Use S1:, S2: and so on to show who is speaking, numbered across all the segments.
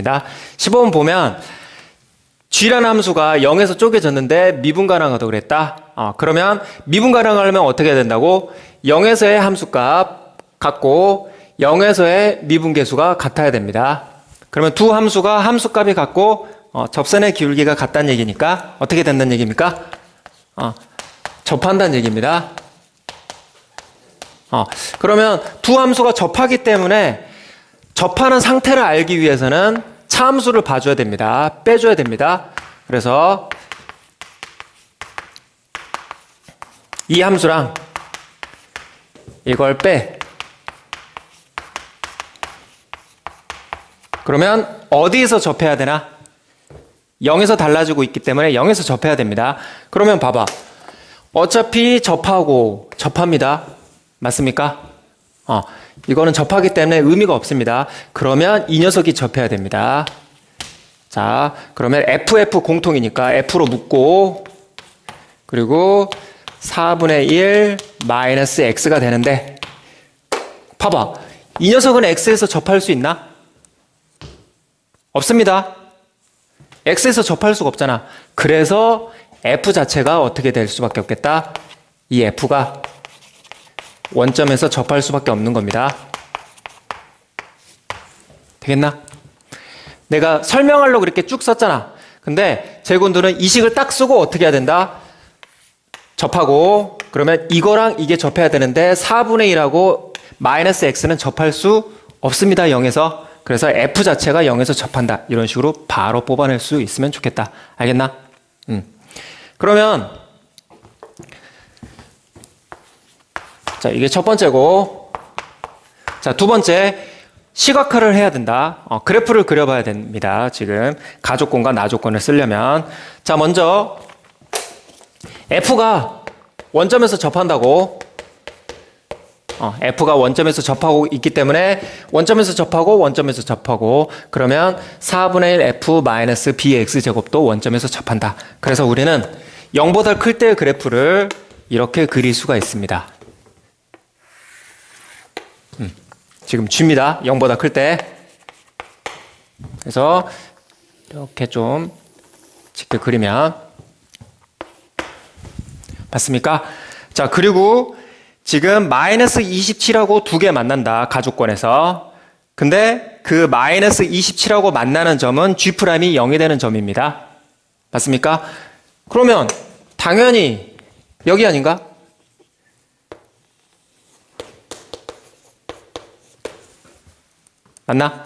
S1: 15번 보면 g라는 함수가 0에서 쪼개졌는데 미분가능하다고 그랬다. 그러면 미분가능하려면 어떻게 해야 된다고? 0에서의 함수값 같고 0에서의 미분계수가 같아야 됩니다. 그러면 두 함수가 함수값이 같고 접선의 기울기가 같다는 얘기니까 어떻게 된다는 얘기입니까? 접한다는 얘기입니다. 그러면 두 함수가 접하기 때문에 접하는 상태를 알기 위해서는 차함수를 봐줘야 됩니다. 빼줘야 됩니다. 그래서 이 함수랑 이걸 빼. 그러면 어디에서 접해야 되나? 0에서 달라지고 있기 때문에 0에서 접해야 됩니다. 그러면 봐봐. 어차피 접하고 접합니다. 맞습니까? 이거는 접하기 때문에 의미가 없습니다. 그러면 이 녀석이 접해야 됩니다. 자, 그러면 FF 공통이니까 F로 묶고 그리고 4분의 1 마이너스 X가 되는데 봐봐. 이 녀석은 X에서 접할 수 있나? 없습니다. X에서 접할 수가 없잖아. 그래서 F 자체가 어떻게 될 수밖에 없겠다? 이 F가 원점에서 접할 수밖에 없는 겁니다. 되겠나? 내가 설명하려고 그렇게 쭉 썼잖아. 근데 제군들은 이 식을 딱 쓰고 어떻게 해야 된다? 접하고 그러면 이거랑 이게 접해야 되는데 4분의 1하고 마이너스 x는 접할 수 없습니다. 0에서. 그래서 f 자체가 0에서 접한다. 이런 식으로 바로 뽑아낼 수 있으면 좋겠다. 알겠나? 그러면 자, 이게 첫 번째고, 자, 두 번째, 시각화를 해야 된다. 그래프를 그려봐야 됩니다. 지금 가조건과 나조건을 쓰려면. 자, 먼저 F가 원점에서 접한다고. F가 원점에서 접하고 있기 때문에 원점에서 접하고 그러면 4분의 1 F 마이너스 BX 제곱도 원점에서 접한다. 그래서 우리는 0보다 클 때의 그래프를 이렇게 그릴 수가 있습니다. 지금 G입니다. 0보다 클 때. 그래서 이렇게 좀 쉽게 그리면 맞습니까? 자, 그리고 지금 마이너스 27하고 두 개 만난다. 가족권에서. 근데 그 마이너스 27하고 만나는 점은 G'이 0이 되는 점입니다. 맞습니까? 그러면 당연히 여기 아닌가? 맞나?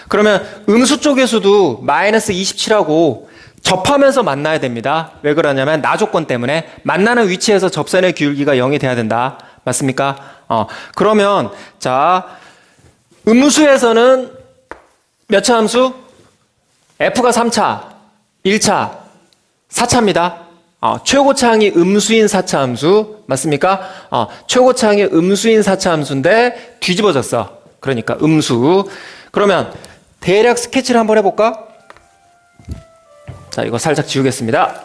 S1: 그러면 음수 쪽에서도 마이너스 27하고 접하면서 만나야 됩니다. 왜 그러냐면 나조건 때문에 만나는 위치에서 접선의 기울기가 0이 돼야 된다. 맞습니까? 그러면 자, 음수에서는 몇 차 함수? F가 3차, 1차, 4차입니다. 최고차항이 음수인 4차 함수. 맞습니까? 최고차항이 음수인 4차 함수인데 뒤집어졌어. 그러니까 음수. 그러면 대략 스케치를 한번 해볼까? 자, 이거 살짝 지우겠습니다.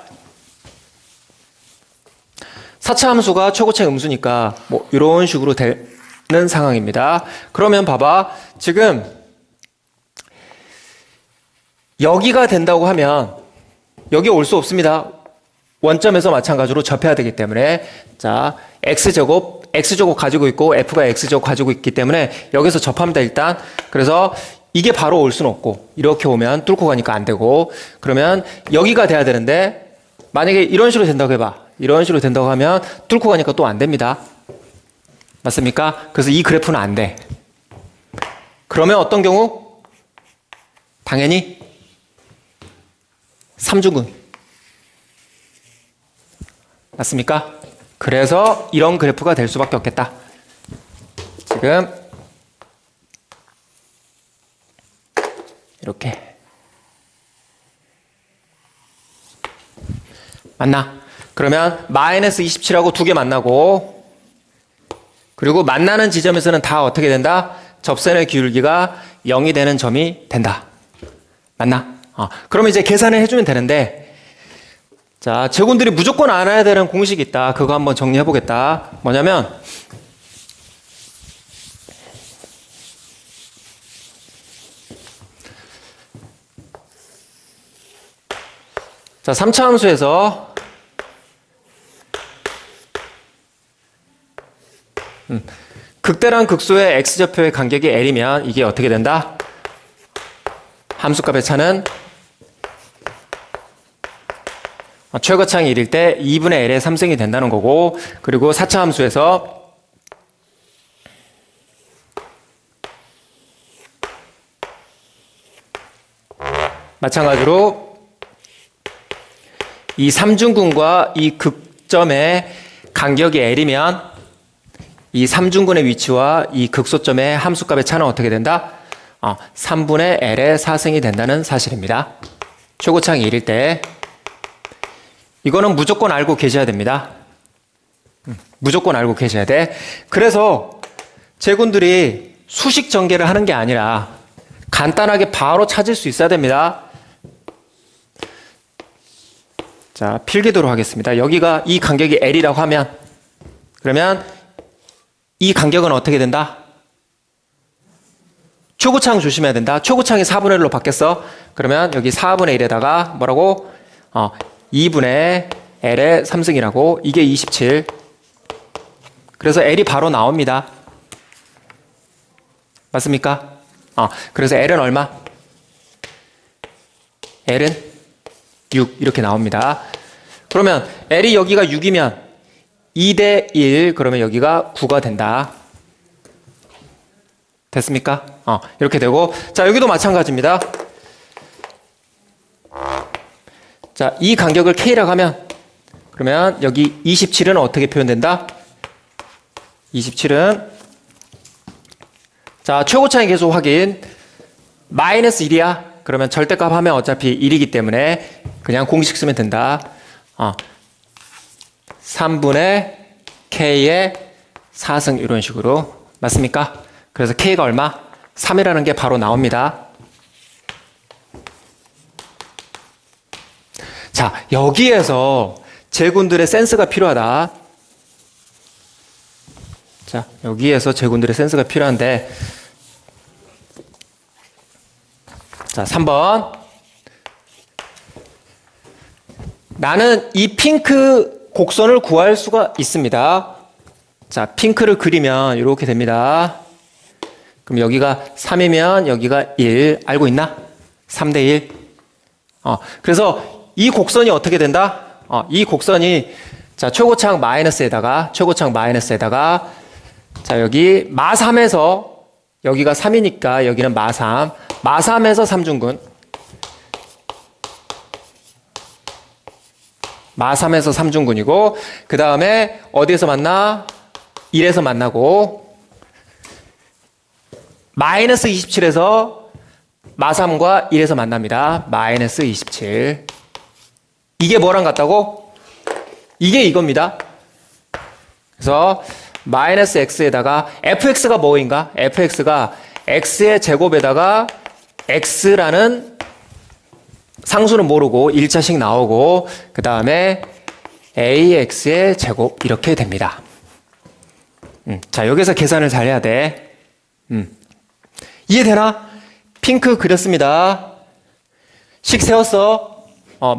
S1: 4차 함수가 최고차의 음수니까 뭐 이런 식으로 되는 상황입니다. 그러면 봐봐. 지금 여기가 된다고 하면 여기 올 수 없습니다. 원점에서 마찬가지로 접해야 되기 때문에 자, x제곱 가지고 있고 f가 x제곱 가지고 있기 때문에 여기서 접합니다. 일단. 그래서 이게 바로 올 수는 없고 이렇게 오면 뚫고 가니까 안 되고 그러면 여기가 돼야 되는데 만약에 이런 식으로 된다고 해봐. 이런 식으로 된다고 하면 뚫고 가니까 또 안 됩니다. 맞습니까? 그래서 이 그래프는 안 돼. 그러면 어떤 경우? 당연히 삼중근. 맞습니까? 그래서 이런 그래프가 될 수밖에 없겠다. 지금 이렇게 맞나? 그러면 마이너스 27하고 두 개 만나고 그리고 만나는 지점에서는 다 어떻게 된다? 접선의 기울기가 0이 되는 점이 된다. 맞나? 그러면 이제 계산을 해주면 되는데 자, 제곱들이 무조건 알아야 되는 공식이 있다. 그거 한번 정리해 보겠다. 뭐냐면 자, 3차 함수에서 극대랑 극소의 x좌표의 간격이 l이면 이게 어떻게 된다? 함수값의 차는 최고차항이 1일 때 2분의 l의 3승이 된다는 거고, 그리고 4차 함수에서 마찬가지로 이 삼중근과 이 극점의 간격이 l이면 이 삼중근의 위치와 이 극소점의 함수값의 차는 어떻게 된다? 3분의 l의 4승이 된다는 사실입니다. 최고차항이 1일 때 이거는 무조건 알고 계셔야 됩니다. 무조건 알고 계셔야 돼. 그래서 제군들이 수식 전개를 하는 게 아니라 간단하게 바로 찾을 수 있어야 됩니다. 자, 필기도록 하겠습니다. 여기가 이 간격이 L이라고 하면, 그러면 이 간격은 어떻게 된다? 최고차항 조심해야 된다. 최고차항이 4분의 1로 바뀌었어. 그러면 여기 4분의 1에다가 뭐라고? 2분의 L의 3승이라고. 이게 27. 그래서 L이 바로 나옵니다. 맞습니까? 그래서 L은 얼마? L은 6 이렇게 나옵니다. 그러면 L이 여기가 6이면 2대 1, 그러면 여기가 9가 된다. 됐습니까? 이렇게 되고, 자, 여기도 마찬가지입니다. 자, 이 간격을 K라고 하면, 그러면 여기 27은 어떻게 표현된다? 27은, 자, 최고차항 계수 확인. 마이너스 1이야. 그러면 절대값 하면 어차피 1이기 때문에 그냥 공식 쓰면 된다. 3분의 K의 4승 이런 식으로. 맞습니까? 그래서 K가 얼마? 3이라는 게 바로 나옵니다. 자, 여기에서 제군들의 센스가 필요하다. 자, 여기에서 제군들의 센스가 필요한데, 자, 3번. 나는 이 핑크 곡선을 구할 수가 있습니다. 자, 핑크를 그리면 이렇게 됩니다. 그럼 여기가 3이면 여기가 1. 알고 있나? 3대 1. 그래서 이 곡선이 어떻게 된다? 이 곡선이, 자, 최고차항 마이너스에다가, 자, 여기 마3에서 여기가 3이니까 여기는 마3. 마3에서 삼중근. 마3에서 삼중근이고, 그 다음에 어디에서 만나? 1에서 만나고, 마이너스 27에서 마3과 1에서 만납니다. 마이너스 27. 이게 뭐랑 같다고? 이게 이겁니다. 그래서 마이너스 x에다가 fx가 뭐인가? fx가 x의 제곱에다가 x라는 상수는 모르고 1차씩 나오고, 그 다음에 ax의 제곱 이렇게 됩니다. 자, 여기서 계산을 잘 해야 돼. 이해되나? 핑크 그렸습니다. 식 세웠어.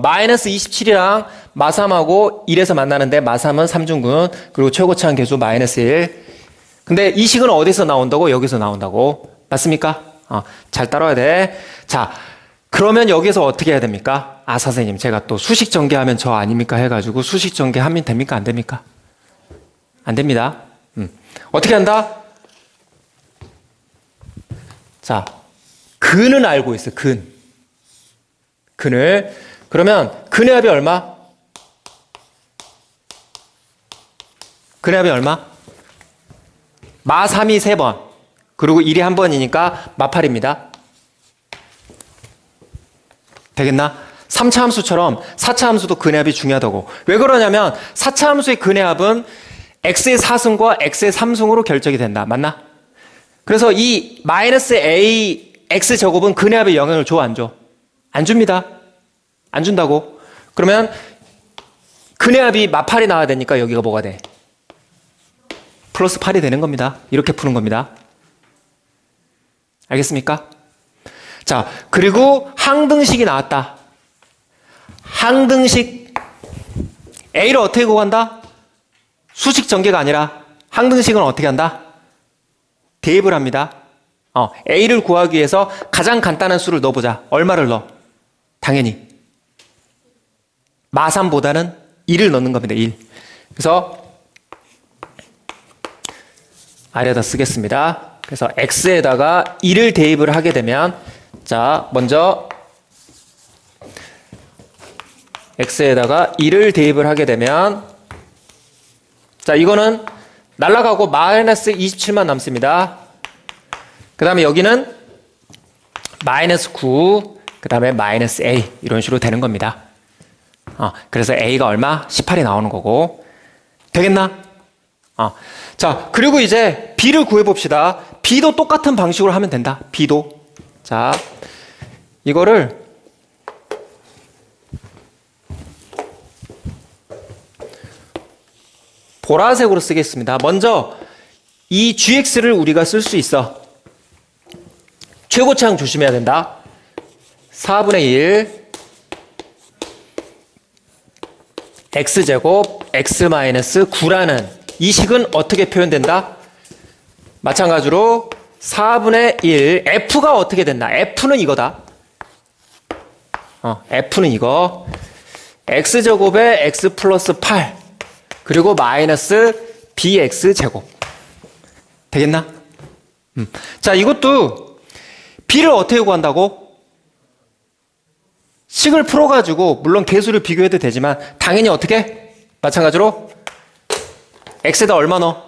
S1: 마이너스 27이랑 마3하고 1에서 만나는데 마3은 삼중근, 그리고 최고차항 계수 마이너스 1. 근데 이 식은 어디서 나온다고? 여기서 나온다고. 맞습니까? 잘 따라야 돼. 자, 그러면 여기서 어떻게 해야 됩니까? 선생님, 제가 또 수식 전개하면 저 아닙니까? 해가지고 수식 전개하면 됩니까? 안 됩니까? 안 됩니다. 어떻게 한다? 자, 근은 알고 있어, 근을. 그러면 근의 합이 얼마? 근의 합이 얼마? 마3이 3번, 그리고 1이 1번이니까 마8입니다. 되겠나? 3차 함수처럼 4차 함수도 근의 합이 중요하다고. 왜 그러냐면 4차 함수의 근의 합은 x의 4승과 x의 3승으로 결정이 된다. 맞나? 그래서 이 마이너스 a x 제곱은 근의 합에 영향을 줘, 안 줘? 안 줍니다. 안 준다고. 그러면 근의 합이 마8이 나와야 되니까 여기가 뭐가 돼? 플러스 8이 되는 겁니다. 이렇게 푸는 겁니다. 알겠습니까? 자, 그리고 항등식이 나왔다. 항등식 A를 어떻게 구한다? 수식 전개가 아니라 항등식은 어떻게 한다? 대입을 합니다. A를 구하기 위해서 가장 간단한 수를 넣어보자. 얼마를 넣어? 당연히 마3보다는 1을 넣는 겁니다. 1. 그래서 아래다 쓰겠습니다. 그래서 x에다가 1을 대입을 하게 되면 자 먼저 x에다가 1을 대입을 하게 되면 자 이거는 날라가고 마이너스 27만 남습니다. 그 다음에 여기는 마이너스 9, 그 다음에 마이너스 a 이런 식으로 되는 겁니다. 그래서 a가 얼마? 18이 나오는 거고 되겠나? 자 그리고 이제 b를 구해봅시다. b도 똑같은 방식으로 하면 된다. b도 자 이거를 보라색으로 쓰겠습니다. 먼저 이 gx를 우리가 쓸 수 있어. 최고차항 조심해야 된다. 4분의 1 x제곱 x-9라는 이 식은 어떻게 표현된다? 마찬가지로 4분의 1 f가 어떻게 된다? f는 이거다. f는 이거 x제곱에 x 플러스 8 그리고 마이너스 bx제곱 되겠나? 자 이것도 b를 어떻게 구한다고? 식을 풀어가지고 물론 개수를 비교해도 되지만 당연히 어떻게? 마찬가지로 x에다 얼마 넣어?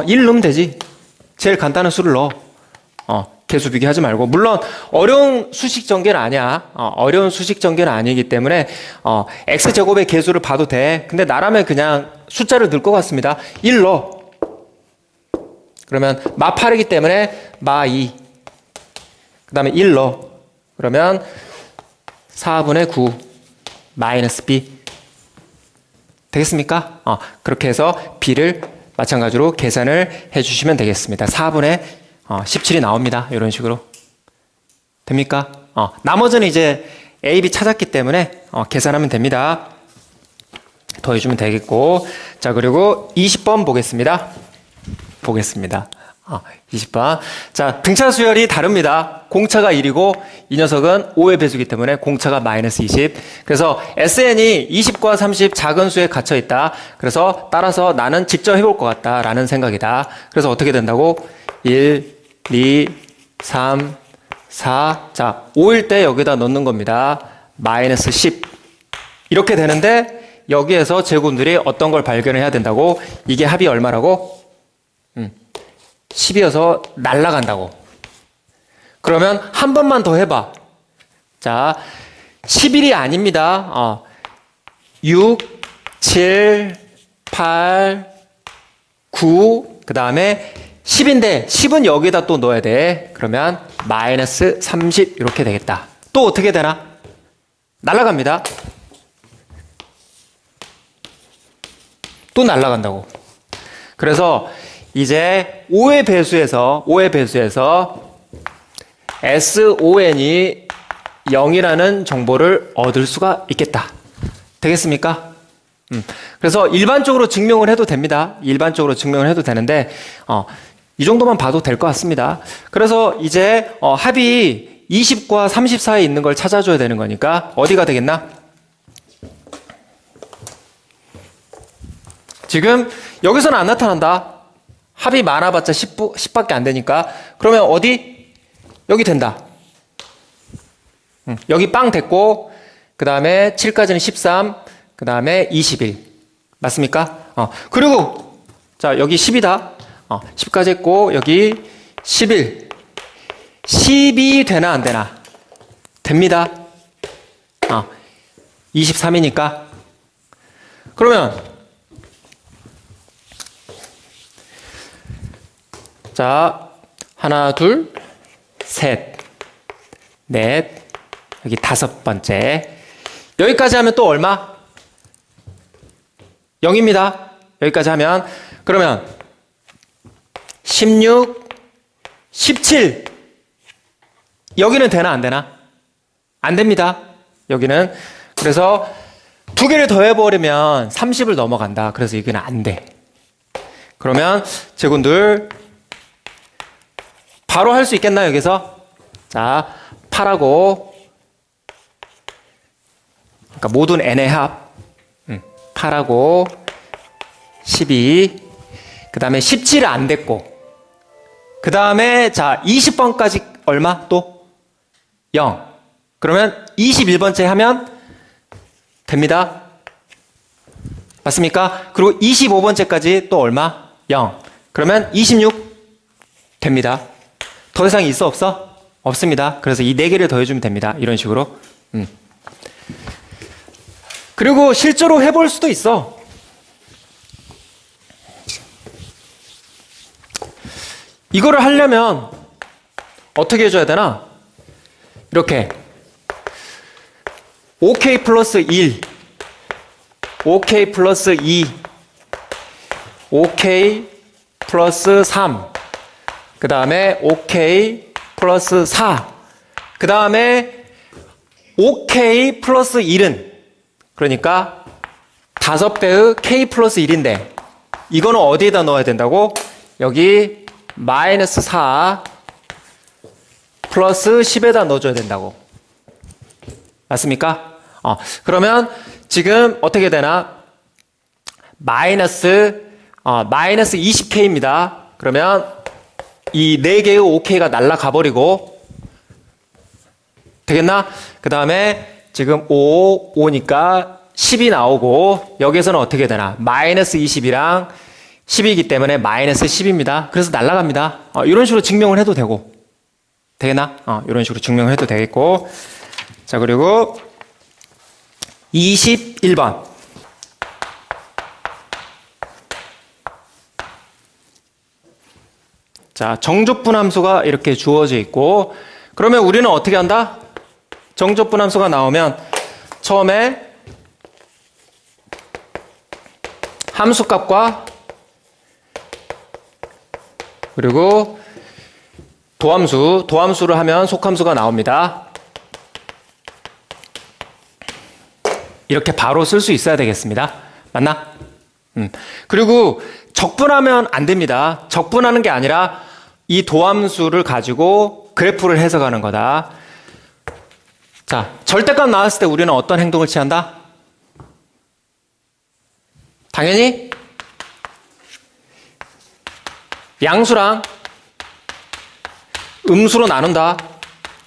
S1: 1 넣으면 되지. 제일 간단한 수를 넣어. 개수 비교하지 말고 물론 어려운 수식 전개는 아니야. 어려운 수식 전개는 아니기 때문에 x제곱의 개수를 봐도 돼. 근데 나라면 그냥 숫자를 넣을 것 같습니다. 1 넣어. 그러면 마 8이기 때문에 마 2. 그 다음에 1 넣어. 그러면 4분의 9 마이너스 b 되겠습니까? 그렇게 해서 b를 마찬가지로 계산을 해주시면 되겠습니다. 4분의 17이 나옵니다. 이런 식으로 됩니까? 나머지는 이제 a, b 찾았기 때문에 계산하면 됩니다. 더해주면 되겠고 자 그리고 20번 보겠습니다. 20번. 자, 등차 수열이 다릅니다. 공차가 1이고 이 녀석은 5의 배수이기 때문에 공차가 마이너스 20. 그래서 SN이 20과 30 작은 수에 갇혀 있다. 그래서 따라서 나는 직접 해볼 것 같다 라는 생각이다. 그래서 어떻게 된다고? 1, 2, 3, 4. 자, 5일 때 여기다 넣는 겁니다. 마이너스 10. 이렇게 되는데 여기에서 제곱들이 어떤 걸 발견해야 된다고? 이게 합이 얼마라고? 10이어서 날라간다고. 그러면 한 번만 더 해봐. 자, 11이 아닙니다. 6, 7, 8, 9, 그 다음에 10인데 10은 여기다 또 넣어야 돼. 그러면 마이너스 30 이렇게 되겠다. 또 어떻게 되나? 날라갑니다. 또 날라간다고. 그래서 이제 5의 배수에서 SON이 0이라는 정보를 얻을 수가 있겠다. 되겠습니까? 그래서 일반적으로 증명을 해도 됩니다. 일반적으로 증명을 해도 되는데 이 정도만 봐도 될 것 같습니다. 그래서 이제 합이 20과 30 사이에 있는 걸 찾아줘야 되는 거니까 어디가 되겠나? 지금 여기서는 안 나타난다. 합이 많아봤자 10밖에 안 되니까. 그러면 어디? 여기 된다. 여기 빵 됐고 그 다음에 7까지는 13, 그 다음에 21. 맞습니까? 그리고 자 여기 10이다. 10까지 했고 여기 11. 10이 되나 안 되나? 됩니다. 23이니까. 그러면 자, 하나, 둘, 셋, 넷, 여기 5번째. 여기까지 하면 또 얼마? 0입니다. 여기까지 하면. 그러면 16, 17. 여기는 되나 안 되나? 안 됩니다. 여기는. 그래서 두 개를 더해버리면 30을 넘어간다. 그래서 이건 안 돼. 그러면 제군들 바로 할 수 있겠나요, 여기서? 자, 8하고, 그러니까 모든 n의 합, 8하고, 12, 그 다음에 17은 안 됐고, 그 다음에, 자, 20번까지 얼마? 또? 0. 그러면 21번째 하면 됩니다. 맞습니까? 그리고 25번째까지 또 얼마? 0. 그러면 26 됩니다. 더 이상 있어 없어? 없습니다. 그래서 이 4개를 더해주면 됩니다. 이런 식으로. 그리고 실제로 해볼 수도 있어. 이거를 하려면 어떻게 해줘야 되나? 이렇게 OK 플러스 1, OK 플러스 2, OK 플러스 3, 그 다음에 OK 플러스 4, 그 다음에 OK 플러스 1은 그러니까 5배의 K 플러스 1인데 이거는 어디에다 넣어야 된다고? 여기 마이너스 4 플러스 10에다 넣어줘야 된다고. 맞습니까? 그러면 지금 어떻게 되나? 마이너스 20K입니다. 그러면 이 4개의 OK가 날아가 버리고 되겠나? 그 다음에 지금 5니까 10이 나오고 여기에서는 어떻게 되나? 마이너스 20이랑 10이기 때문에 마이너스 10입니다. 그래서 날아갑니다. 이런 식으로 증명을 해도 되고 되겠나? 이런 식으로 증명을 해도 되겠고 자 그리고 21번 자 정조분 함수가 이렇게 주어져 있고 그러면 우리는 어떻게 한다? 정조분 함수가 나오면 처음에 함수값과 그리고 도함수를 하면 속함수가 나옵니다. 이렇게 바로 쓸 수 있어야 되겠습니다. 맞나? 그리고 적분하면 안 됩니다. 적분하는 게 아니라 이 도함수를 가지고 그래프를 해석하는 거다. 자, 절대값 나왔을 때 우리는 어떤 행동을 취한다? 당연히 양수랑 음수로 나눈다.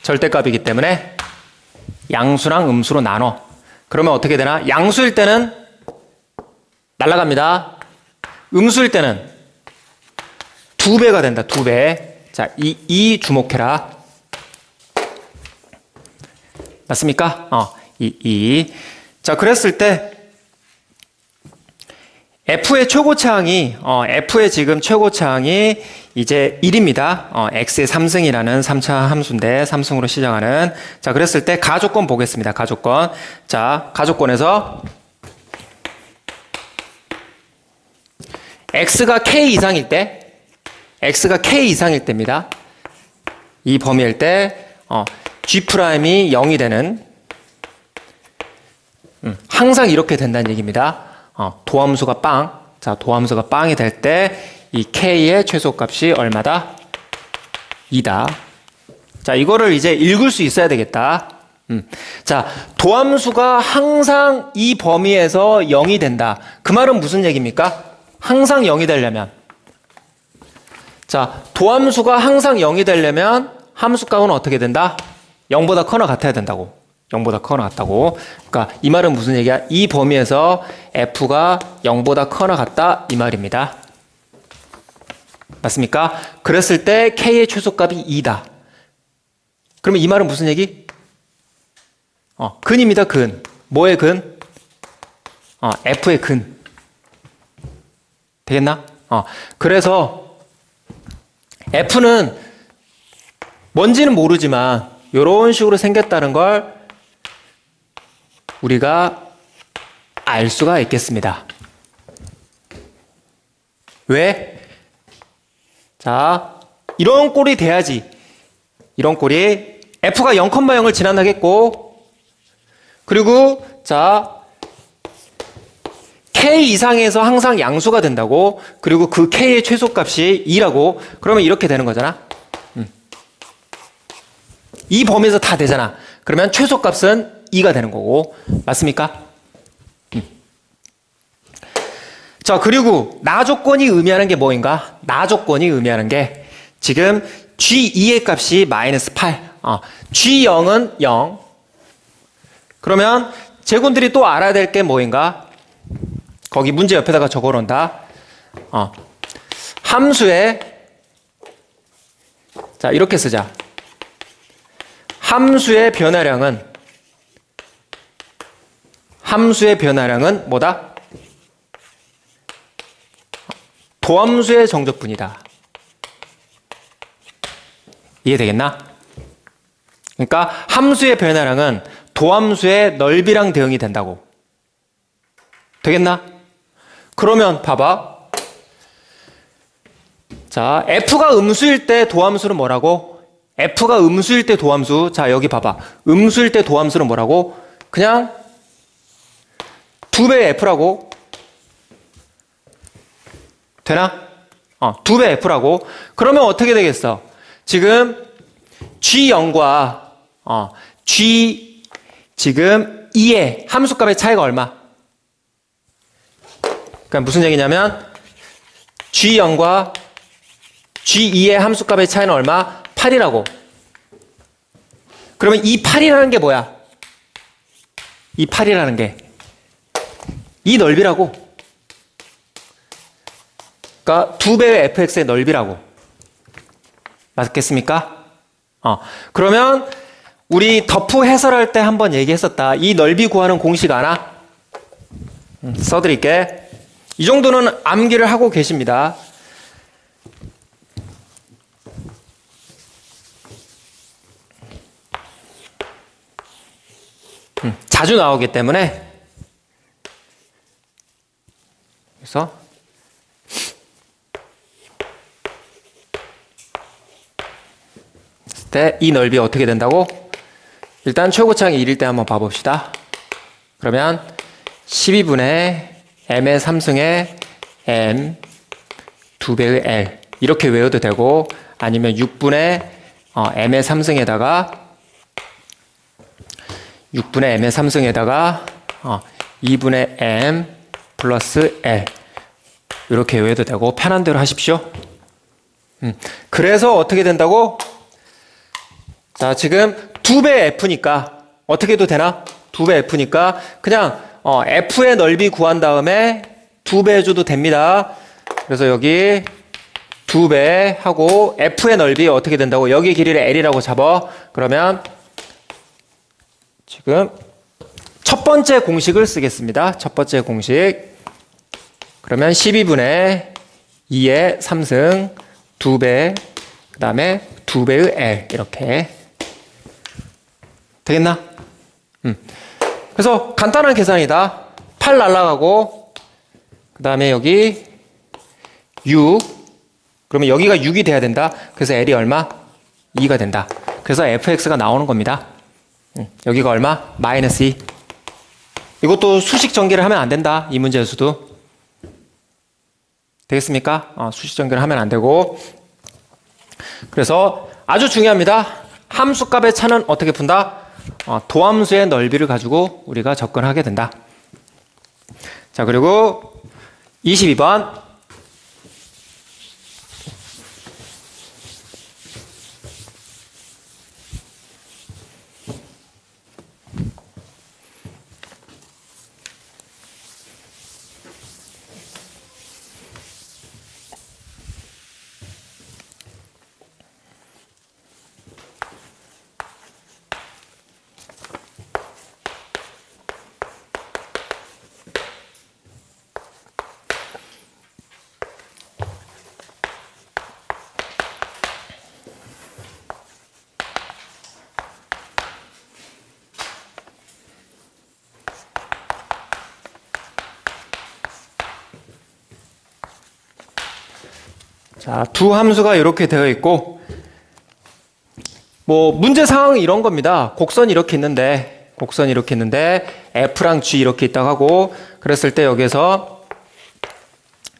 S1: 절대값이기 때문에 양수랑 음수로 나눠. 그러면 어떻게 되나? 양수일 때는 날아갑니다. 음수일 때는 2배가 된다. 2배. 자, 이 주목해라. 맞습니까? 자, 그랬을 때 F의 최고차항이 F의 지금 최고차항이 이제 1입니다. X의 3승이라는 3차 함수인데 3승으로 시작하는 자 그랬을 때 가조건 보겠습니다. 가조건 자 가조건에서 X가 K 이상일 때입니다. 이 범위일 때 G'이 0이 되는 항상 이렇게 된다는 얘기입니다. 도함수가 빵. 자, 도함수가 빵이 될 때 이 K의 최소값이 얼마다? 2다. 자, 이거를 이제 읽을 수 있어야 되겠다. 자, 도함수가 항상 이 범위에서 0이 된다. 그 말은 무슨 얘기입니까? 항상 0이 되려면. 자, 도함수가 항상 0이 되려면 함수값은 어떻게 된다? 0보다 커나 같아야 된다고. 0보다 커나 같다고. 그러니까 이 말은 무슨 얘기야? 이 범위에서 F가 0보다 커나 같다 이 말입니다. 맞습니까? 그랬을 때 K의 최소값이 2다. 그러면 이 말은 무슨 얘기? 근입니다. 근. 뭐의 근? F의 근. 되겠나? 그래서 F는 뭔지는 모르지만 이런 식으로 생겼다는 걸 우리가 알 수가 있겠습니다. 왜? 자, 이런 꼴이 돼야지. 이런 꼴이 F가 0,0을 지나가겠고 그리고 자 K 이상에서 항상 양수가 된다고. 그리고 그 K의 최소값이 2라고. 그러면 이렇게 되는 거잖아. 이 범위에서 다 되잖아. 그러면 최소값은 2가 되는 거고. 맞습니까? 자, 그리고 나 조건이 의미하는 게 뭐인가? 나 조건이 의미하는 게 지금 G2의 값이 마이너스 8. G0은 0. 그러면 제군들이 또 알아야 될 게 뭐인가? 거기 문제 옆에다가 적어 놓는다. 함수의 자, 이렇게 쓰자. 함수의 변화량은 뭐다? 도함수의 정적분이다. 이해되겠나? 그러니까 함수의 변화량은 도함수의 넓이랑 대응이 된다고. 되겠나? 그러면 봐봐. 자, F가 음수일 때 도함수는 뭐라고? F가 음수일 때 도함수. 자, 여기 봐봐. 음수일 때 도함수는 뭐라고? 그냥 2배의 F라고. 되나? 2배 F라고. 그러면 어떻게 되겠어? 지금 G0과 G 지금 2의 함수값의 차이가 얼마? 그러니까 무슨 얘기냐면 G0과 G2의 함수값의 차이는 얼마? 8이라고. 그러면 이 8이라는 게 뭐야? 이 8이라는 게 이 넓이라고. 그러니까 2배의 fx의 넓이라고. 맞겠습니까? 그러면 우리 덮프 해설할 때 한번 얘기했었다. 이 넓이 구하는 공식 아나? 써드릴게. 이 정도는 암기를 하고 계십니다. 자주 나오기 때문에. 그래서 이 넓이 어떻게 된다고? 일단 최고차항이 1일 때 한번 봐봅시다. 그러면 12분의 m의 3승의 m 2배의 l 이렇게 외워도 되고, 아니면 6분의 m의 3승에다가 2분의 m 플러스 l 이렇게 외워도 되고, 편한 대로 하십시오. 그래서 어떻게 된다고? 자, 지금 2배 f니까 어떻게 해도 되나? 2배 f니까 그냥 f의 넓이 구한 다음에 2배 해줘도 됩니다. 그래서 여기 2배 하고 f의 넓이 어떻게 된다고? 여기 길이를 l이라고 잡아. 그러면 지금 첫 번째 공식을 쓰겠습니다. 첫 번째 공식. 그러면 12분의 2의 3승 2배 그 다음에 2배의 l 이렇게 되겠나? 그래서 간단한 계산이다. 8 날라가고 그 다음에 여기 6 그러면 여기가 6이 돼야 된다. 그래서 L이 얼마? 2가 된다. 그래서 fx가 나오는 겁니다. 여기가 얼마? 마이너스 2. 이것도 수식 전개를 하면 안 된다. 이 문제에서도. 되겠습니까? 수식 전개를 하면 안 되고. 그래서 아주 중요합니다. 함수값의 차는 어떻게 푼다? 도함수의 넓이를 가지고 우리가 접근하게 된다. 자, 그리고 22번. 자, 두 함수가 이렇게 되어 있고, 뭐 문제 상황은 이런 겁니다. 곡선이 이렇게 있는데 곡선이 이렇게 있는데 F랑 G 이렇게 있다고 하고 그랬을 때 여기에서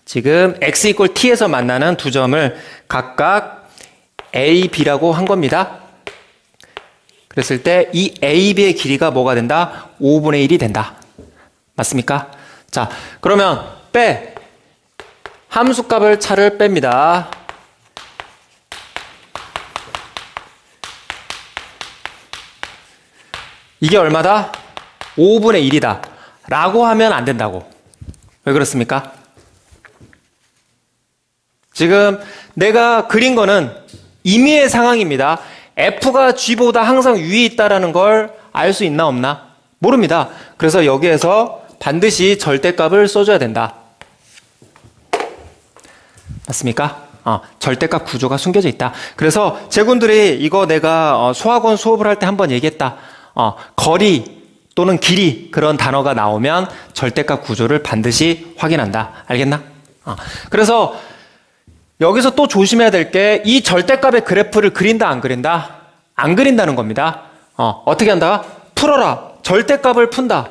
S1: 지금 X 이퀄 T에서 만나는 두 점을 각각 A, B라고 한 겁니다. 그랬을 때 이 A, B의 길이가 뭐가 된다? 5분의 1이 된다. 맞습니까? 자, 그러면 빼. 함수값을 차를 뺍니다. 이게 얼마다? 5분의 1이다. 라고 하면 안 된다고. 왜 그렇습니까? 지금 내가 그린 거는 임의의 상황입니다. F가 G보다 항상 위에 있다는 걸 알 수 있나 없나? 모릅니다. 그래서 여기에서 반드시 절대값을 써줘야 된다. 맞습니까? 절대값 구조가 숨겨져 있다. 그래서 제군들이 이거 내가 수학원 수업을 할 때 한번 얘기했다. 거리 또는 길이 그런 단어가 나오면 절대값 구조를 반드시 확인한다. 알겠나? 그래서 여기서 또 조심해야 될 게 이 절대값의 그래프를 그린다 안 그린다? 안 그린다는 겁니다. 어떻게 한다? 풀어라. 절대값을 푼다.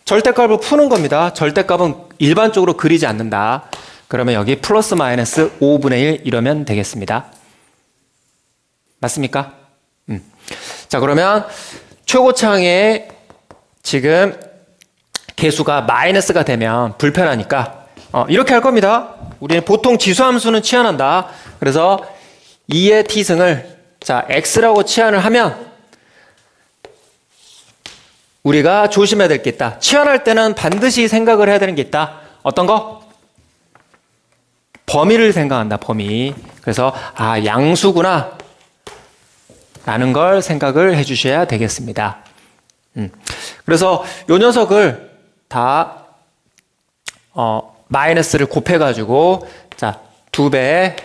S1: 절대값을 푸는 겁니다. 절대값은 일반적으로 그리지 않는다. 그러면 여기 플러스 마이너스 5분의 1 이러면 되겠습니다. 맞습니까? 자, 그러면 최고차항에 지금 개수가 마이너스가 되면 불편하니까 이렇게 할 겁니다. 우리는 보통 지수함수는 치환한다. 그래서 2의 t승을 자 x라고 치환을 하면 우리가 조심해야 될 게 있다. 치환할 때는 반드시 생각을 해야 되는 게 있다. 어떤 거? 범위를 생각한다. 범위. 그래서 양수구나 라는 걸 생각을 해 주셔야 되겠습니다. 그래서 요 녀석을 다 마이너스를 곱해가지고 자 2배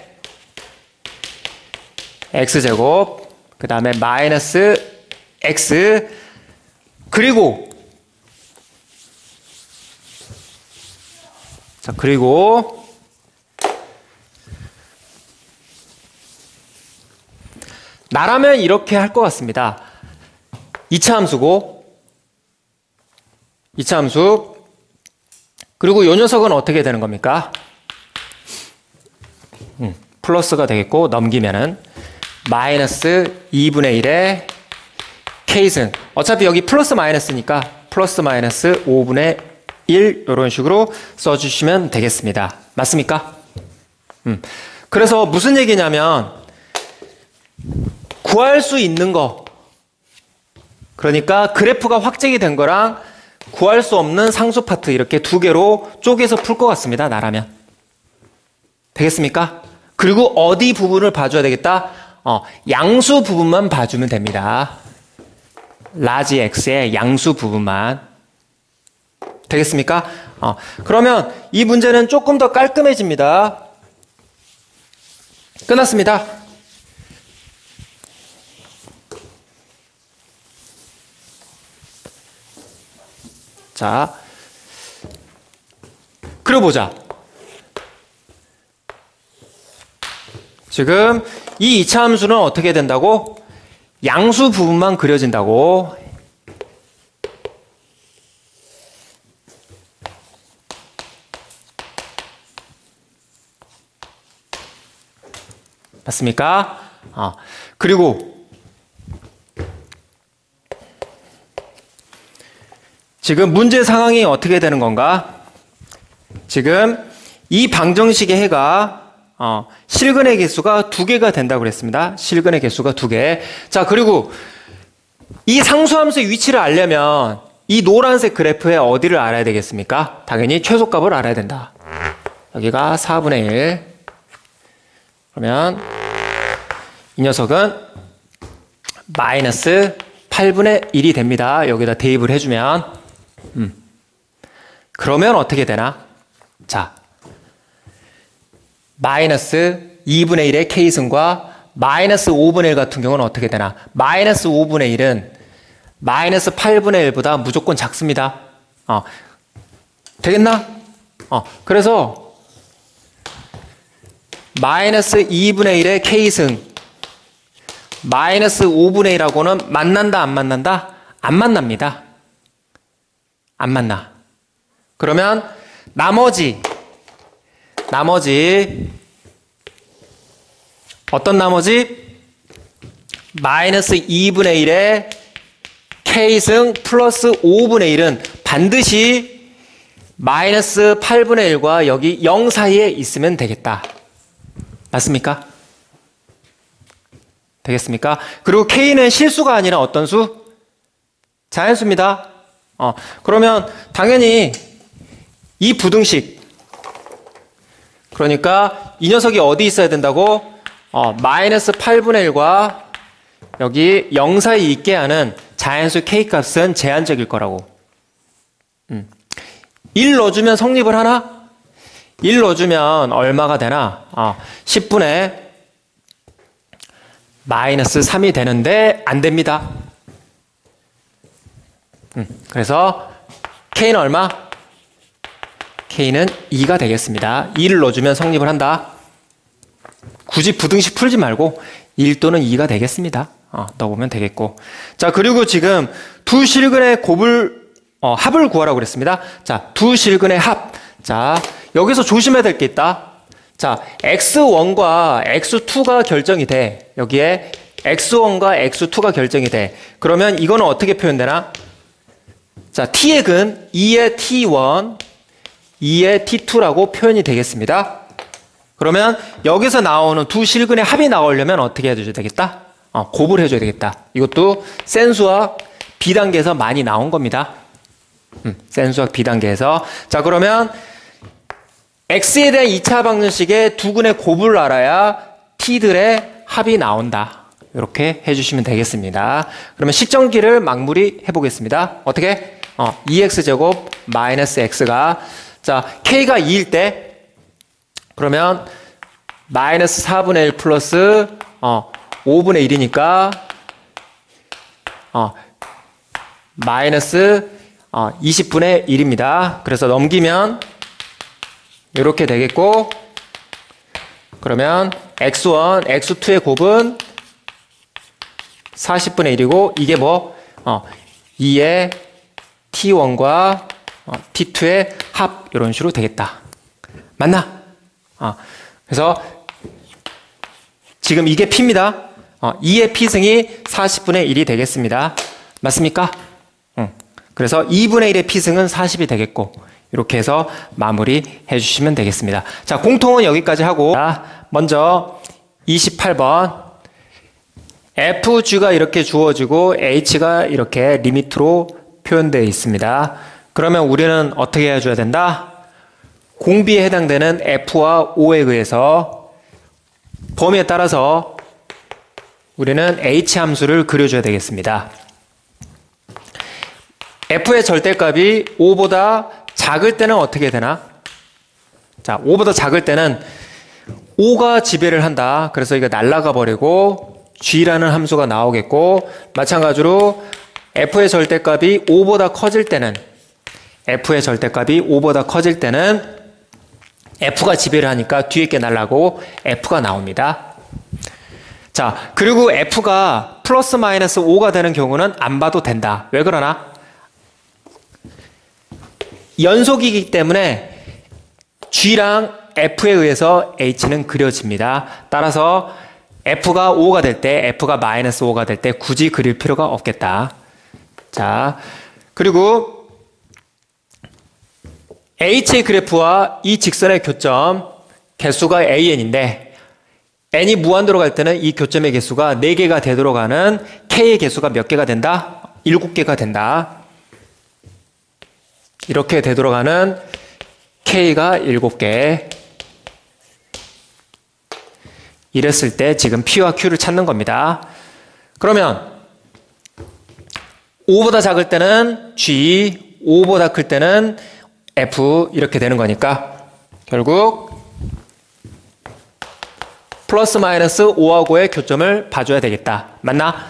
S1: x제곱 그 다음에 마이너스 x 그리고 나라면 이렇게 할 것 같습니다. 2차 함수고 2차 함수 그리고 요 녀석은 어떻게 되는 겁니까? 플러스가 되겠고 넘기면은 마이너스 2분의 1의 k승 어차피 여기 플러스 마이너스니까 플러스 마이너스 5분의 1 이런 식으로 써주시면 되겠습니다. 맞습니까? 그래서 무슨 얘기냐면 구할 수 있는 거 그러니까 그래프가 확정이 된 거랑 구할 수 없는 상수 파트 이렇게 두 개로 쪼개서 풀 것 같습니다. 나라면 되겠습니까? 그리고 어디 부분을 봐줘야 되겠다? 양수 부분만 봐주면 됩니다. 라지 x의 양수 부분만 되겠습니까? 그러면 이 문제는 조금 더 깔끔해집니다. 끝났습니다. 자, 그려보자. 지금 이 2차 함수는 어떻게 된다고? 양수 부분만 그려진다고. 맞습니까? 그리고 지금 문제 상황이 어떻게 되는 건가? 지금 이 방정식의 해가 실근의 개수가 2개가 된다고 그랬습니다. 실근의 개수가 2개. 자, 그리고 이 상수함수의 위치를 알려면 이 노란색 그래프의 어디를 알아야 되겠습니까? 당연히 최소값을 알아야 된다. 여기가 4분의 1. 그러면 이 녀석은 마이너스 8분의 1이 됩니다. 여기다 대입을 해주면 그러면 어떻게 되나? 자, 마이너스 2분의 1의 k승과 마이너스 5분의 1 같은 경우는 어떻게 되나? 마이너스 5분의 1은 마이너스 8분의 1보다 무조건 작습니다. 되겠나? 그래서 마이너스 2분의 1의 k승 마이너스 5분의 1하고는 만난다 안 만난다? 안 만납니다. 안 만나. 그러면 나머지 어떤 나머지? 마이너스 2분의 1에 K승 플러스 5분의 1은 반드시 마이너스 8분의 1과 여기 0 사이에 있으면 되겠다. 맞습니까? 되겠습니까? 그리고 K는 실수가 아니라 어떤 수? 자연수입니다. 그러면 당연히 이 부등식, 그러니까 이 녀석이 어디 있어야 된다고? 마이너스 8분의 1과 여기 0 사이 있게 하는 자연수 K값은 제한적일 거라고. 1 넣어주면 성립을 하나? 1 넣어주면 얼마가 되나? 10분의 마이너스 3이 되는데 안 됩니다. 그래서 K는 얼마? K는 2가 되겠습니다. 2를 넣어주면 성립을 한다. 굳이 부등식 풀지 말고 1 또는 2가 되겠습니다. 넣어보면 되겠고. 자, 그리고 지금 두 실근의 합을 구하라고 그랬습니다. 자, 두 실근의 합. 자, 여기서 조심해야 될 게 있다. 자, x1과 x2가 결정이 돼. 여기에 x1과 x2가 결정이 돼. 그러면 이거는 어떻게 표현되나? 자, t의 근 2의 t1, 2의 t2라고 표현이 되겠습니다. 그러면 여기서 나오는 두 실근의 합이 나오려면 어떻게 해줘야 되겠다? 곱을 해줘야 되겠다. 이것도 센수학 B단계에서 많이 나온 겁니다. 센수학 B단계에서. 자, 그러면 X에 대한 2차 방정식의 두 근의 곱을 알아야 T들의 합이 나온다. 이렇게 해주시면 되겠습니다. 그러면 식정기를 막무리 해보겠습니다. 어떻게? 2x제곱 마이너스 x가, 자, k가 2일 때, 그러면 마이너스 4분의 1 플러스 5분의 1이니까 마이너스 20분의 1입니다. 그래서 넘기면 이렇게 되겠고, 그러면 x1, x2의 곱은 40분의 1이고 이게 뭐? 2의 t1과 t2의 합, 이런 식으로 되겠다. 맞나? 그래서 지금 이게 p입니다. 2의 p승이 40분의 1이 되겠습니다. 맞습니까? 그래서 2분의 1의 p승은 40이 되겠고, 이렇게 해서 마무리 해주시면 되겠습니다. 자, 공통은 여기까지 하고, 먼저 28번 FG가 이렇게 주어지고 H가 이렇게 리미트로 표현되어 있습니다. 그러면 우리는 어떻게 해줘야 된다? 공비에 해당되는 F와 O에 의해서 범위에 따라서 우리는 H 함수를 그려줘야 되겠습니다. F의 절대값이 5보다 작을 때는 어떻게 되나? 자, 5보다 작을 때는 5가 지배를 한다. 그래서 이거 날아가 버리고 G라는 함수가 나오겠고, 마찬가지로 F의 절대값이 5보다 커질 때는 F가 지배를 하니까 뒤에 게 날아가고 F가 나옵니다. 자, 그리고 F가 플러스 마이너스 5가 되는 경우는 안 봐도 된다. 왜 그러나? 연속이기 때문에 G랑 F에 의해서 H는 그려집니다. 따라서 F가 5가 될 때, F가 마이너스 5가 될 때 굳이 그릴 필요가 없겠다. 자, 그리고 H의 그래프와 이 직선의 교점 개수가 AN인데, N이 무한대로 갈 때는 이 교점의 개수가 4개가 되도록 하는 K의 개수가 몇 개가 된다? 7개가 된다. 이렇게 되도록 하는 K가 7개. 이랬을 때 지금 P와 Q를 찾는 겁니다. 그러면 5보다 작을 때는 G, 5보다 클 때는 F, 이렇게 되는 거니까 결국 플러스 마이너스 5하고의 교점을 봐줘야 되겠다. 맞나?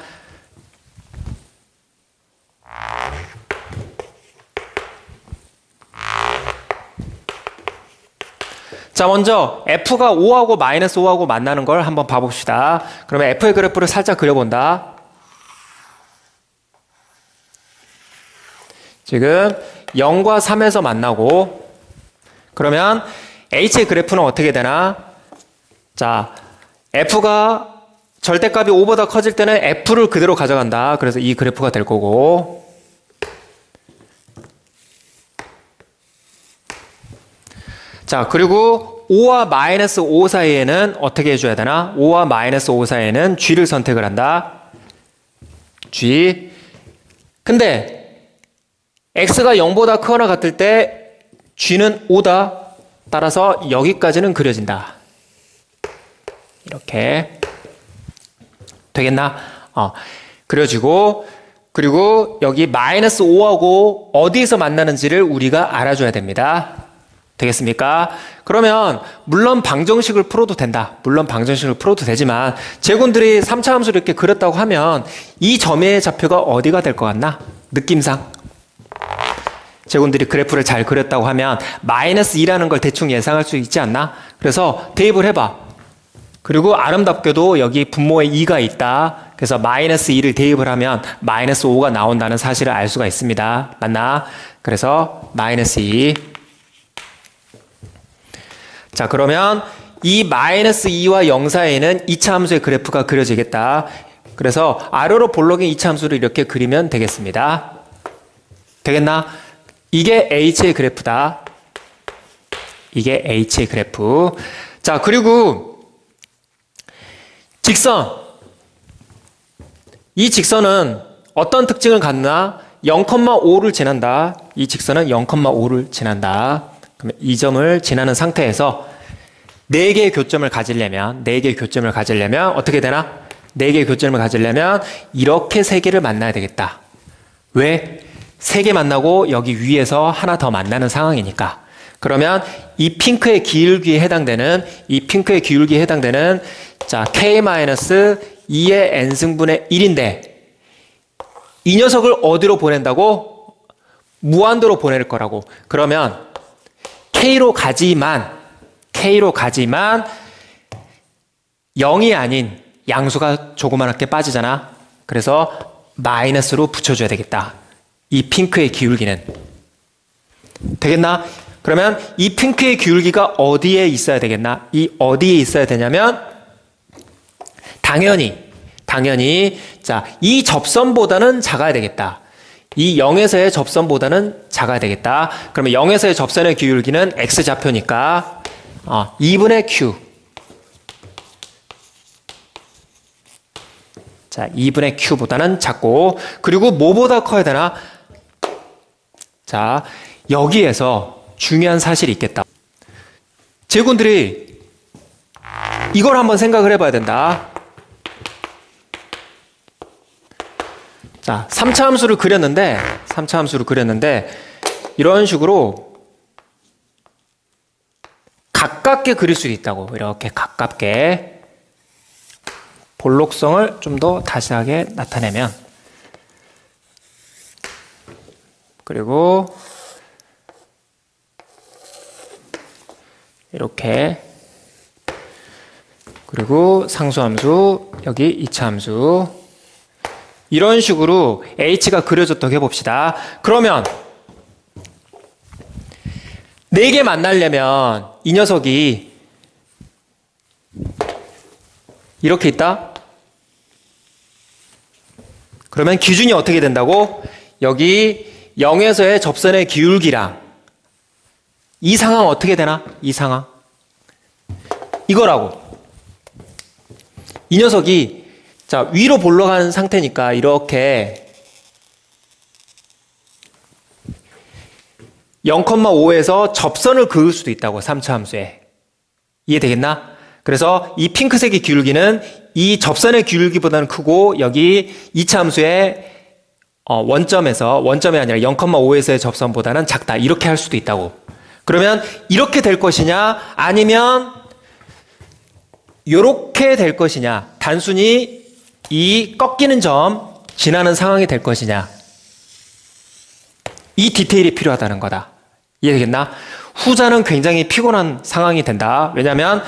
S1: 자, 먼저 F가 5하고 마이너스 5하고 만나는 걸 한번 봐봅시다. 그러면 F의 그래프를 살짝 그려본다. 지금 0과 3에서 만나고, 그러면 H의 그래프는 어떻게 되나? 자, F가 절대값이 5보다 커질 때는 F를 그대로 가져간다. 그래서 이 그래프가 될 거고, 자, 그리고 5와 마이너스 5 사이에는 어떻게 해줘야 되나? 5와 마이너스 5 사이에는 G를 선택을 한다. G. 근데 X가 0보다 크거나 같을 때 G는 5다. 따라서 여기까지는 그려진다. 이렇게 되겠나? 그려지고, 그리고 여기 마이너스 5하고 어디에서 만나는지를 우리가 알아줘야 됩니다. 되겠습니까? 그러면 물론 방정식을 풀어도 된다. 물론 방정식을 풀어도 되지만 제군들이 3차 함수를 이렇게 그렸다고 하면 이 점의 좌표가 어디가 될 것 같나? 느낌상 제군들이 그래프를 잘 그렸다고 하면 마이너스 2라는 걸 대충 예상할 수 있지 않나? 그래서 대입을 해봐. 그리고 아름답게도 여기 분모에 2가 있다. 그래서 마이너스 2를 대입을 하면 마이너스 5가 나온다는 사실을 알 수가 있습니다. 맞나? 그래서 마이너스 2. 자, 그러면 이 마이너스 2와 0 사이에는 2차 함수의 그래프가 그려지겠다. 그래서 아래로 볼록인 2차 함수를 이렇게 그리면 되겠습니다. 되겠나? 이게 H의 그래프다. 이게 H의 그래프. 자, 그리고 직선. 이 직선은 어떤 특징을 갖나? 0,5를 지난다. 이 직선은 0,5를 지난다. 그러면 이 점을 지나는 상태에서 4개의 교점을 가지려면 어떻게 되나? 4개의 교점을 가지려면 이렇게 3개를 만나야 되겠다. 왜? 3개 만나고 여기 위에서 하나 더 만나는 상황이니까. 그러면 이 핑크의 기울기에 해당되는 자, k-2의 n승분의 1인데 이 녀석을 어디로 보낸다고? 무한도로 보낼 거라고. 그러면 K로 가지만 0이 아닌 양수가 조그맣게 빠지잖아. 그래서 마이너스로 붙여줘야 되겠다. 이 핑크의 기울기는. 되겠나? 그러면 이 핑크의 기울기가 어디에 있어야 되겠나? 이 어디에 있어야 되냐면 당연히 자, 이 접선보다는 작아야 되겠다. 이 0에서의 접선보다는 작아야 되겠다. 그러면 0에서의 접선의 기울기는 x좌표니까 2분의 q. 자, 2분의 q보다는 작고, 그리고 뭐보다 커야 되나? 자, 여기에서 중요한 사실이 있겠다. 제군들이 이걸 한번 생각을 해봐야 된다. 자, 3차 함수를 그렸는데 이런 식으로 가깝게 그릴 수 있다고. 이렇게 가깝게 볼록성을 좀 더 다시하게 나타내면, 그리고 이렇게, 그리고 상수함수, 여기 2차 함수, 이런 식으로 H가 그려졌다고 해봅시다. 그러면 4개 만나려면 이 녀석이 이렇게 있다? 그러면 기준이 어떻게 된다고? 여기 0에서의 접선의 기울기랑 이 상황 어떻게 되나? 이 상황. 이거라고. 이 녀석이 자, 위로 볼러가는 상태니까 이렇게 0,5에서 접선을 그을 수도 있다고. 3차 함수에. 이해되겠나? 그래서 이 핑크색의 기울기는 이 접선의 기울기보다는 크고, 여기 2차 함수의 원점이 아니라 0,5에서의 접선보다는 작다. 이렇게 할 수도 있다고. 그러면 이렇게 될 것이냐, 아니면 이렇게 될 것이냐, 단순히 이 꺾이는 점 지나는 상황이 될 것이냐, 이 디테일이 필요하다는 거다. 이해되겠나? 후자는 굉장히 피곤한 상황이 된다. 왜냐하면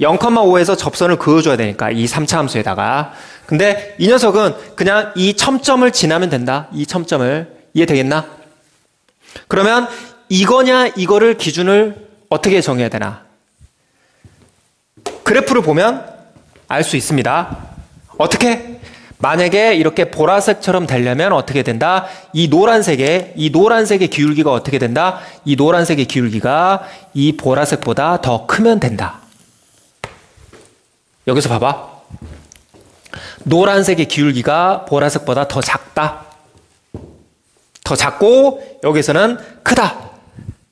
S1: 0,5에서 접선을 그어줘야 되니까, 이 3차 함수에다가. 근데 이 녀석은 그냥 이 첨점을 지나면 된다. 이 첨점을. 이해되겠나? 그러면 이거냐 이거를 기준을 어떻게 정해야 되나? 그래프를 보면 알 수 있습니다. 어떻게? 만약에 이렇게 보라색처럼 되려면 어떻게 된다? 이 노란색의 기울기가 어떻게 된다? 이 노란색의 기울기가 이 보라색보다 더 크면 된다. 여기서 봐봐. 노란색의 기울기가 보라색보다 더 작다. 더 작고 여기서는 크다.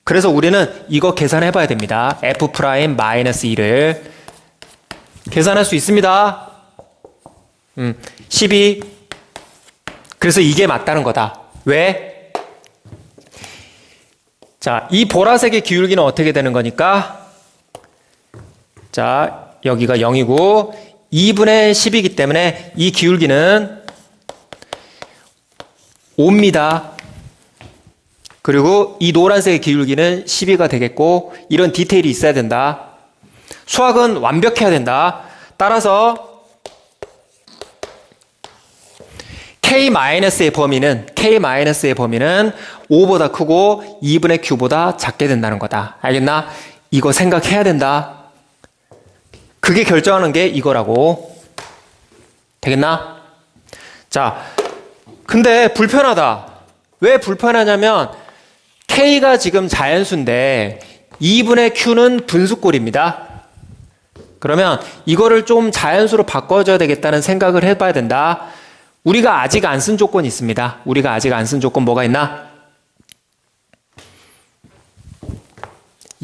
S1: 그래서 우리는 이거 계산해 봐야 됩니다. F'-2를 계산할 수 있습니다. 12. 그래서 이게 맞다는 거다. 왜? 자, 이 보라색의 기울기는 어떻게 되는 거니까? 자, 여기가 0이고 2분의 10이기 때문에 이 기울기는 5입니다. 그리고 이 노란색의 기울기는 12가 되겠고 이런 디테일이 있어야 된다. 수학은 완벽해야 된다. 따라서 K-의 범위는 5보다 크고 2분의 Q보다 작게 된다는 거다. 알겠나? 이거 생각해야 된다. 그게 결정하는 게 이거라고. 되겠나? 자, 근데 불편하다. 왜 불편하냐면 K가 지금 자연수인데 2분의 Q는 분수꼴입니다. 그러면 이거를 좀 자연수로 바꿔줘야 되겠다는 생각을 해봐야 된다. 우리가 아직 안 쓴 조건이 있습니다. 우리가 아직 안 쓴 조건 뭐가 있나?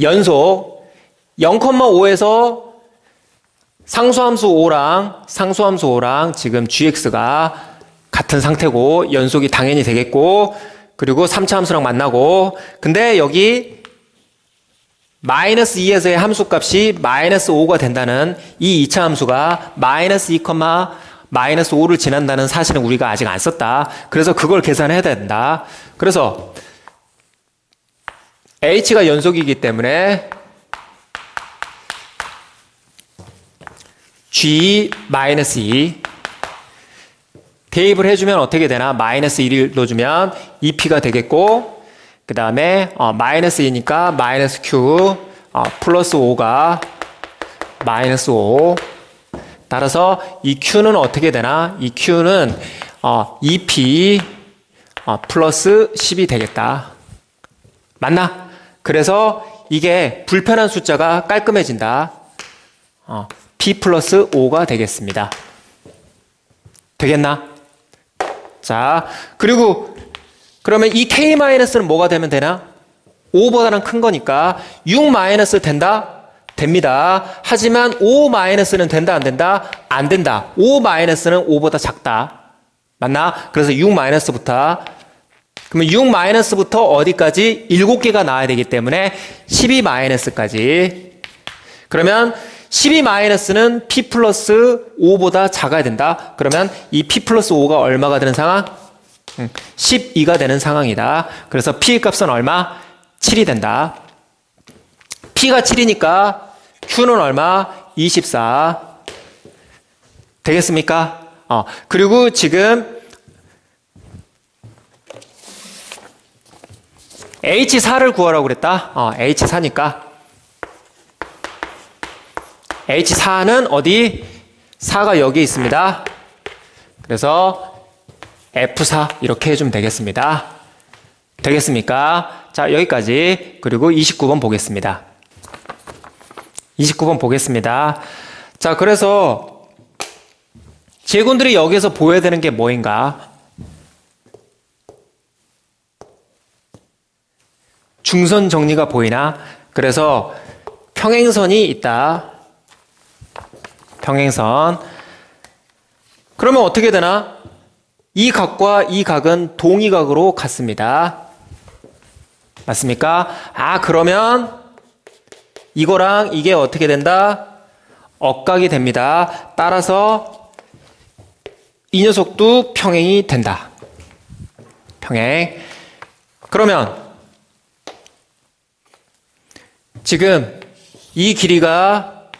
S1: 연속 0,5에서 상수함수 5랑 지금 gx가 같은 상태고 연속이 당연히 되겠고 그리고 3차 함수랑 만나고 근데 여기 -2에서의 함수값이 -5가 된다는 이 2차 함수가 -2, -5를 지난다는 사실은 우리가 아직 안 썼다. 그래서 그걸 계산해야 된다. 그래서 h가 연속이기 때문에 g-2 대입을 해주면 어떻게 되나? -1을 넣어주면 2p가 되겠고 그 다음에 -2니까 -q 플러스 5가 -5 따라서 이 q는 어떻게 되나? 이 q는 2p 플러스 10이 되겠다. 맞나? 그래서 이게 불편한 숫자가 깔끔해진다. p 플러스 5가 되겠습니다. 되겠나? 자, 그리고 그러면 이 k-는 뭐가 되면 되나? 5보다는 큰 거니까 6- 된다? 됩니다. 하지만 5-는 된다 안 된다? 안 된다. 5-는 5보다 작다. 맞나? 그래서 6-부터 그러면 6-부터 어디까지? 7개가 나와야 되기 때문에 12-까지 그러면 12-는 p 플러스 5보다 작아야 된다. 그러면 이 p 플러스 5가 얼마가 되는 상황? 12가 되는 상황이다. 그래서 P의 값은 얼마? 7이 된다. P가 7이니까 Q는 얼마? 24. 되겠습니까? 그리고 지금 H4를 구하라고 그랬다. H4니까 H4는 어디? 4가 여기 있습니다. 그래서 F4 이렇게 해주면 되겠습니다. 되겠습니까? 자, 여기까지. 그리고 29번 보겠습니다. 29번 보겠습니다. 자, 그래서 제곱들이 여기서 보여야 되는 게 뭐인가? 중선 정리가 보이나? 그래서 평행선이 있다. 평행선. 그러면 어떻게 되나? 이 각과 이 각은 동의각으로 같습니다. 맞습니까? 그러면 이거랑 이게 어떻게 된다? 억각이 됩니다. 따라서 이 녀석도 평행이 된다. 평행. 그러면 지금 이 길이가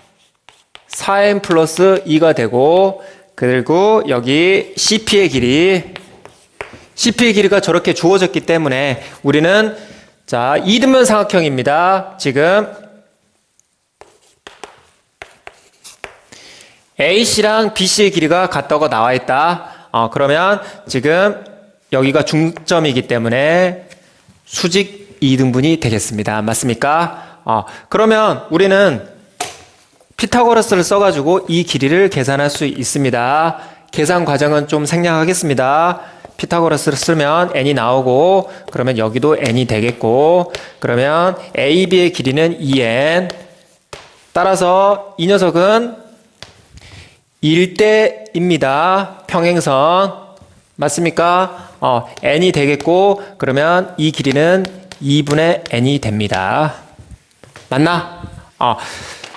S1: 4m 플러스 2가 되고 그리고 여기 CP의 길이 CP의 길이가 저렇게 주어졌기 때문에 우리는 자, 이등변 삼각형입니다. 지금 AC랑 BC의 길이가 같다고 나와 있다. 그러면 지금 여기가 중점이기 때문에 수직 2등분이 되겠습니다. 맞습니까? 그러면 우리는 피타고라스를 써가지고 이 길이를 계산할 수 있습니다. 계산 과정은 좀 생략하겠습니다. 피타고라스를 쓰면 n이 나오고 그러면 여기도 n이 되겠고 그러면 AB의 길이는 2n 따라서 이 녀석은 1대입니다. 평행선 맞습니까? n이 되겠고 그러면 이 길이는 2분의 n이 됩니다. 맞나?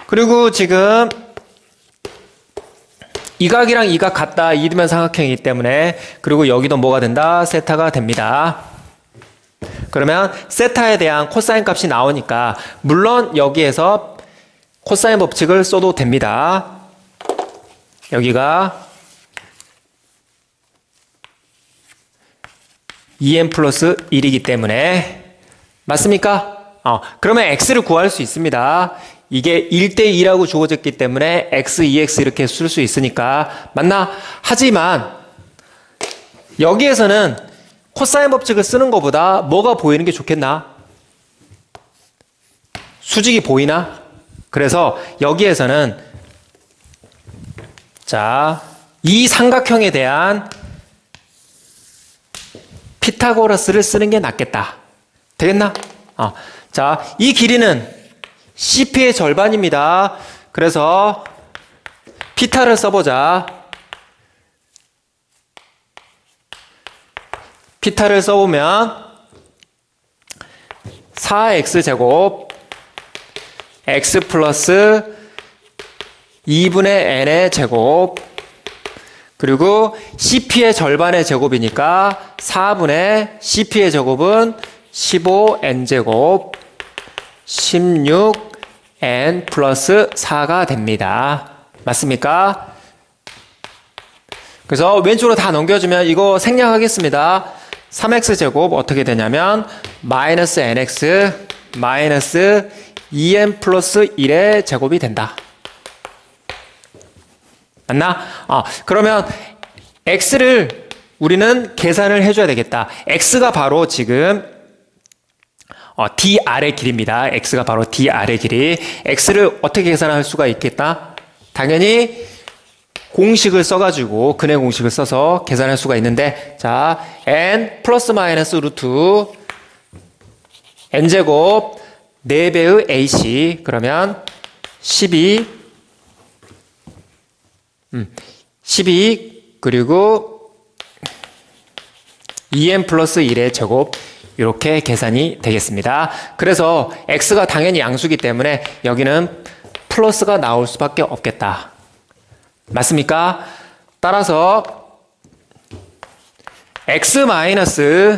S1: 그리고 지금 이 각이랑 이 각 같다. 이등변 삼각형이기 때문에 그리고 여기도 뭐가 된다? 세타가 됩니다. 그러면 세타에 대한 코사인 값이 나오니까 물론 여기에서 코사인 법칙을 써도 됩니다. 여기가 2n 플러스 1이기 때문에 맞습니까? 그러면 x를 구할 수 있습니다. 이게 1대2라고 주어졌기 때문에 x, 2x 이렇게 쓸 수 있으니까 맞나? 하지만 여기에서는 코사인 법칙을 쓰는 것보다 뭐가 보이는 게 좋겠나? 수직이 보이나? 그래서 여기에서는 자, 이 삼각형에 대한 피타고라스를 쓰는 게 낫겠다. 되겠나? 자, 이 길이는 CP의 절반입니다. 그래서 피타를 써보자. 피타를 써보면 4x제곱 x 플러스 2분의 n의 제곱 그리고 CP의 절반의 제곱이니까 4분의 CP의 제곱은 15n제곱 16n 플러스 4가 됩니다. 맞습니까? 그래서 왼쪽으로 다 넘겨주면 이거 생략하겠습니다. 3x제곱 어떻게 되냐면 마이너스 nx 마이너스 2n 플러스 1의 제곱이 된다. 맞나? 그러면 x를 우리는 계산을 해줘야 되겠다. x가 바로 지금 dr의 길입니다. x가 바로 dr의 길이. x를 어떻게 계산할 수가 있겠다? 당연히 공식을 써가지고 근의 공식을 써서 계산할 수가 있는데 자 n 플러스 마이너스 루트 n제곱 4배의 ac 그러면 12 그리고 2n 플러스 1의 제곱 이렇게 계산이 되겠습니다. 그래서 x가 당연히 양수기 때문에 여기는 플러스가 나올 수밖에 없겠다. 맞습니까? 따라서 x 마이너스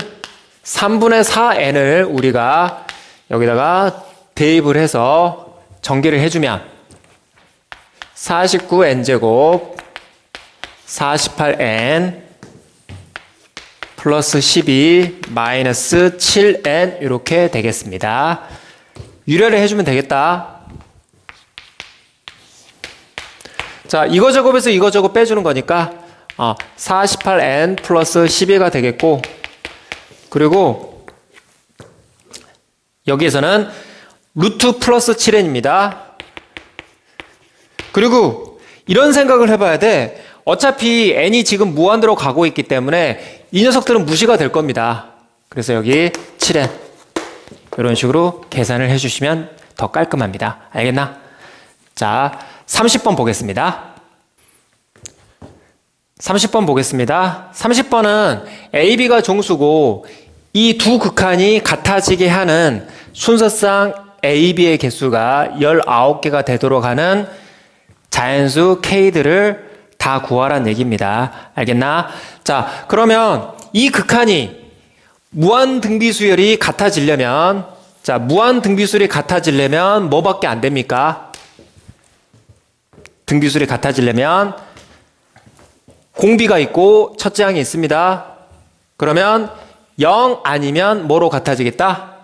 S1: 3분의 4n을 우리가 여기다가 대입을 해서 전개를 해주면 49n제곱 48n 플러스 12 마이너스 7n 이렇게 되겠습니다. 유래를 해주면 되겠다. 자, 이거 제곱에서 이거 제곱 빼주는 거니까 48n 플러스 12가 되겠고 그리고 여기에서는 루트 플러스 7n입니다. 그리고 이런 생각을 해봐야 돼. 어차피 n이 지금 무한대로 가고 있기 때문에 이 녀석들은 무시가 될 겁니다. 그래서 여기 7n 이런 식으로 계산을 해주시면 더 깔끔합니다. 알겠나? 자, 30번 보겠습니다. 30번 보겠습니다. 30번은 AB가 종수고 이 두 극한이 같아지게 하는 순서상 AB의 개수가 19개가 되도록 하는 자연수 K들을 다 구하라는 얘기입니다. 알겠나? 자, 그러면 이 극한이 무한등비수열이 같아지려면 자, 무한등비수열이 같아지려면 뭐밖에 안 됩니까? 등비수열이 같아지려면 공비가 있고 첫째 항이 있습니다. 그러면 0 아니면 뭐로 같아지겠다?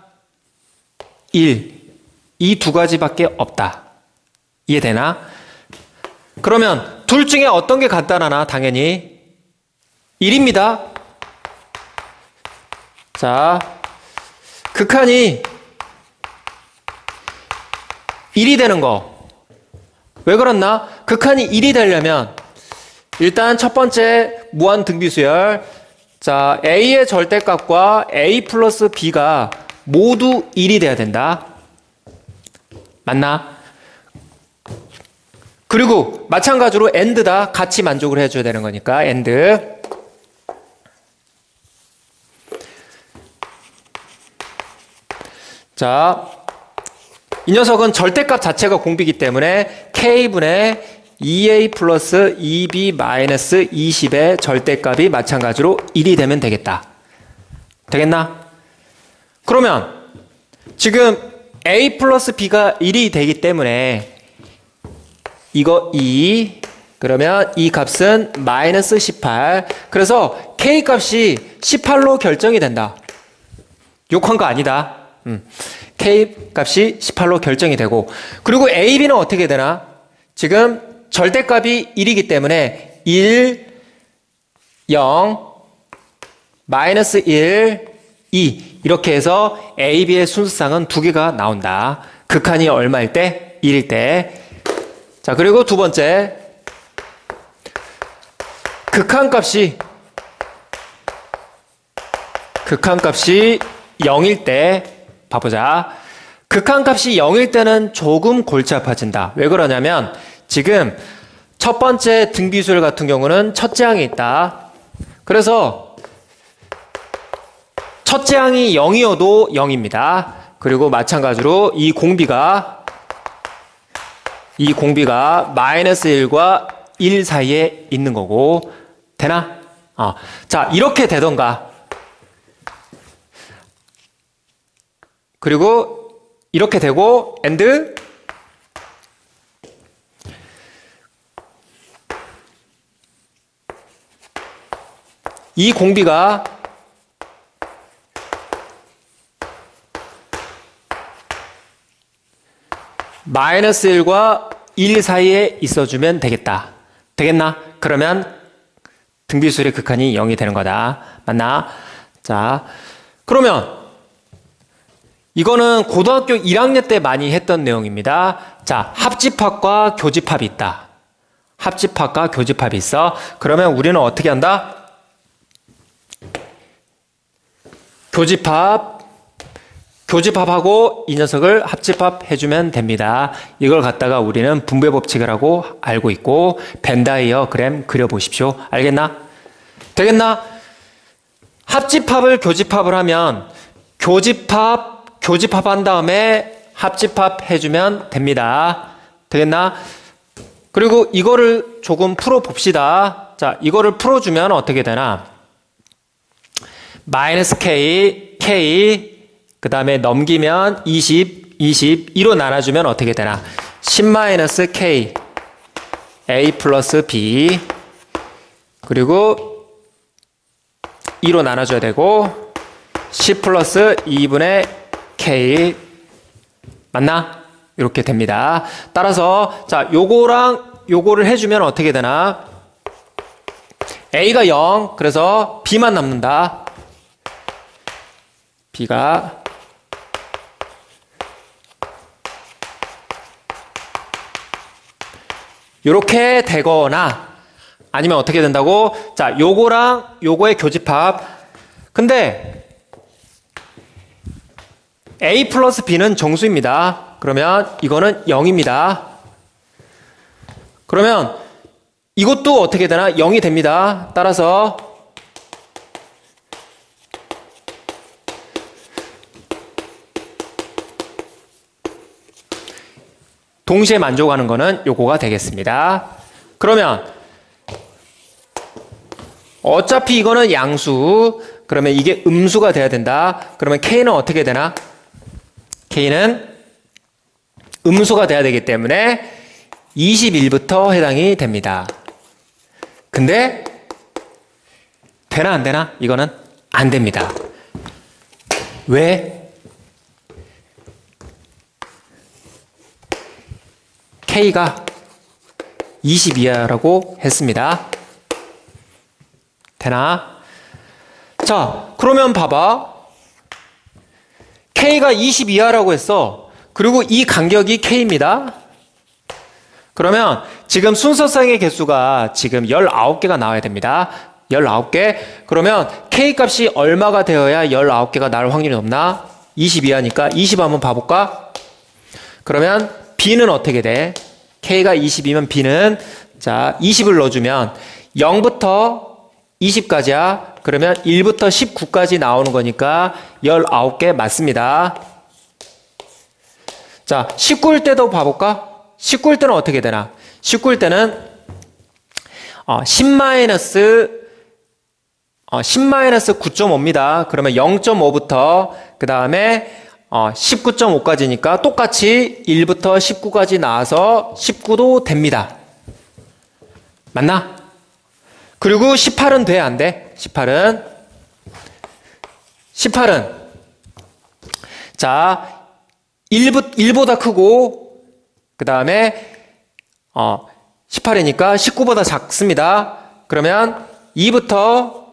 S1: 1. 이 두 가지밖에 없다. 이해되나? 그러면 둘 중에 어떤 게 간단하나? 당연히 1입니다. 자, 극한이 1이 되는 거. 왜 그렇나? 극한이 1이 되려면 일단 첫 번째 무한 등비수열. 자, A의 절대값과 A 플러스 B가 모두 1이 돼야 된다. 맞나? 그리고 마찬가지로 AND 다 같이 만족을 해줘야 되는 거니까 AND. 자, 이 녀석은 절대값 자체가 공비이기 때문에 K분의 2A 플러스 2B 마이너스 20의 절대값이 마찬가지로 1이 되면 되겠다. 되겠나? 그러면 지금 A 플러스 B가 1이 되기 때문에 이거 2, 그러면 이 값은 마이너스 18. 그래서 K 값이 18로 결정이 된다. 욕한 거 아니다. K 값이 18로 결정이 되고, 그리고 A, B는 어떻게 되나? 지금 절대값이 1이기 때문에 1, 0, 마이너스 1, 2 이렇게 해서 A, B의 순수쌍은 두 개가 나온다. 극한이 얼마일 때? 1일 때. 자, 그리고 두 번째, 극한값이 0일 때 봐보자. 극한값이 0일 때는 조금 골치 아파진다. 왜 그러냐면 지금 첫 번째 등비수열 같은 경우는 첫째 항이 있다. 그래서 첫째 항이 0이어도 0입니다. 그리고 마찬가지로 이 공비가 마이너스 1과 1 사이에 있는 거고. 되나? 자, 이렇게 되던가. 그리고 이렇게 되고 AND 이 공비가 마이너스 1과 1 사이에 있어주면 되겠다. 되겠나? 그러면 등비수열의 극한이 0이 되는 거다. 맞나? 자, 그러면 이거는 고등학교 1학년 때 많이 했던 내용입니다. 자, 합집합과 교집합이 있다. 합집합과 교집합이 있어. 그러면 우리는 어떻게 한다? 교집합하고 이 녀석을 합집합 해주면 됩니다. 이걸 갖다가 우리는 분배 법칙이라고 알고 있고 벤 다이어그램 그려보십시오. 알겠나? 되겠나? 합집합을 교집합을 하면 교집합한 다음에 합집합 해주면 됩니다. 되겠나? 그리고 이거를 조금 풀어봅시다. 자, 이거를 풀어주면 어떻게 되나? 마이너스 K, 그 다음에 넘기면 22로 나눠주면 어떻게 되나? 10-K, A 플러스 B, 그리고 2로 나눠줘야 되고, 10 플러스 2분의 K, 맞나? 이렇게 됩니다. 따라서, 자, 요거랑 요거를 해주면 어떻게 되나? A가 0, 그래서 B만 남는다. B가 이렇게 되거나 아니면 어떻게 된다고? 자, 요거랑 요거의 교집합. 근데 A 플러스 B는 정수입니다. 그러면 이거는 0입니다. 그러면 이것도 어떻게 되나? 0이 됩니다. 따라서 동시에 만족하는 거는 요거가 되겠습니다. 그러면 어차피 이거는 양수, 그러면 이게 음수가 돼야 된다. 그러면 K는 어떻게 되나? K는 음수가 돼야 되기 때문에 21부터 해당이 됩니다. 근데 되나 안 되나? 이거는 안 됩니다. 왜? K가 20 이하라고 했습니다. 되나? 자, 그러면 봐봐. K가 20 이하라고 했어. 그리고 이 간격이 K입니다. 그러면 지금 순서상의 개수가 지금 19개가 나와야 됩니다. 19개. 그러면 K 값이 얼마가 되어야 19개가 나올 확률이 높나? 20 이하니까 20 한번 봐볼까? 그러면 B는 어떻게 돼? K가 20이면 B는 자 20을 넣어주면 0부터 20까지야. 그러면 1부터 19까지 나오는 거니까 19개 맞습니다. 자 19일 때도 봐볼까? 19일 때는 어떻게 되나? 19일 때는 10-9.5입니다. 그러면 0.5부터 그 다음에 19.5까지니까 똑같이 1부터 19까지 나와서 19도 됩니다. 맞나? 그리고 18은 돼? 안 돼? 18은 자 1보다 크고 그 다음에 18이니까 19보다 작습니다. 그러면 2부터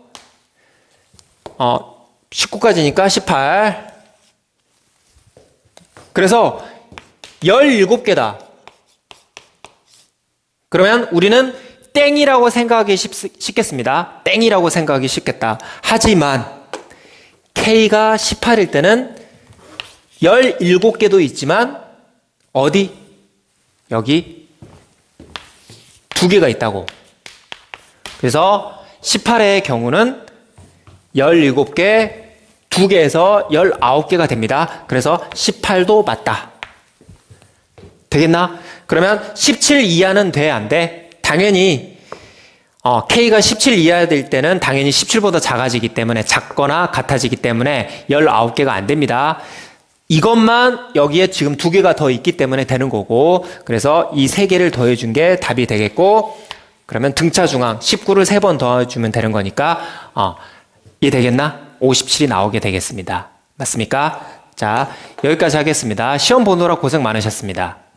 S1: 19까지니까 18. 그래서 17개다. 그러면 우리는 땡이라고 생각하기 쉽겠습니다. 땡이라고 생각하기 쉽겠다. 하지만 K가 18일 때는 17개도 있지만 어디? 여기 2개가 있다고. 그래서 18의 경우는 17개, 2개에서 19개가 됩니다. 그래서 18도 맞다. 되겠나? 그러면 17 이하는 돼? 안 돼? 당연히 K가 17 이하 될 때는 당연히 17보다 작아지기 때문에 작거나 같아지기 때문에 19개가 안 됩니다. 이것만 여기에 지금 2개가 더 있기 때문에 되는 거고 그래서 이 3개를 더해준 게 답이 되겠고 그러면 등차 중앙 19를 3번 더해주면 되는 거니까 이해되겠나? 57이 나오게 되겠습니다. 맞습니까? 자, 여기까지 하겠습니다. 시험 보느라 고생 많으셨습니다.